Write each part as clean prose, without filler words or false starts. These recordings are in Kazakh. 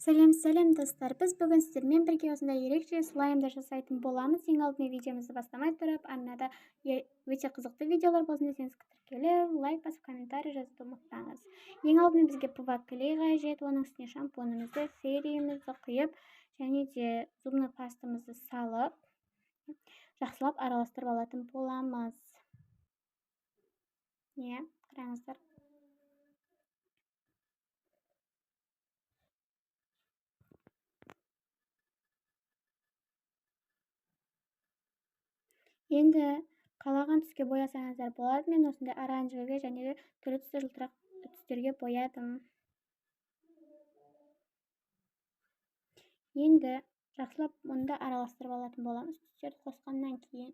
Сәлем достар, біз бүгін сіздермен бірге осындай ерекше слаймды жасайтын боламыз. Ең алдымен видеомызды бастамай тұрып, арнада өте қызықты видеолар болсын десеңіз тіркелу, лайк басып, комментарий жазуды ұмытпаңыз. Ең алдымен бізге ПВА клей қажет, оның үстіне шампунымызды, фериімізді құйып, және де зубный пастамызды салып, жақсылап араластырып алатын боламыз. Қараңыздар. Енді қалаған түске боясаңыздар болады. Мен осындай оранжевыйге және де түрлі түсті жылтырақ түстерге боядым. Енді жақсылап мұнда араластырып алатын боламыз. Түстерді қосқаннан кейін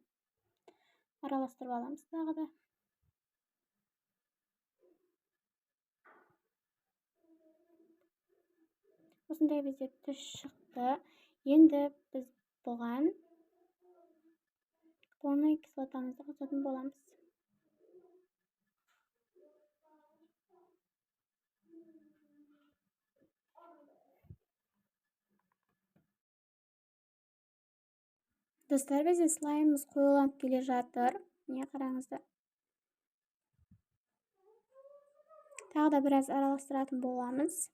араластырып аламыз тағы да. Осындай бізде түс шықты. Енді біз бұған полный кислотамызды қосатын боламыз. Достар, бізде слаймымыз қойылып келе жатыр. Қараңыздар. Тағы да біраз араластыратын боламыз.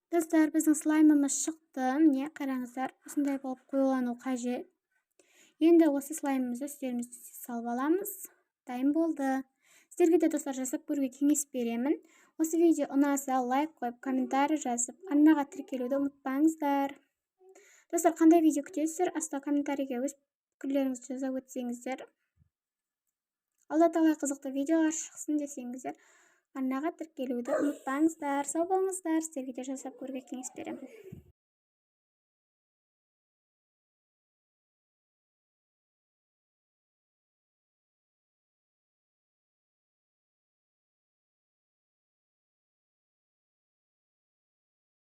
Достар, біздің слаймымыз шықты. Қараңыздар, осындай болып қойылану қажет. Енді осы слаймымызды үстерімізді салып аламыз. Дайын болды. Сіздерге де достар жасап көруге кеңес беремін. Осы видео ұнаса лайк қойып, комментарий жазып, арнаға тіркелуді ұмытпаңыздар. Достар, қандай видео күтесіздер? Аста комментарийге өз пікірлеріңізді жазып өтсеңіздер. Алда талай қызықты видеолар шықсын десеңіздер, арнаға тіркелуді ұмытпаңыздар. Сау болыңыздар. Сіздерге де жасап көруге кеңес беремін.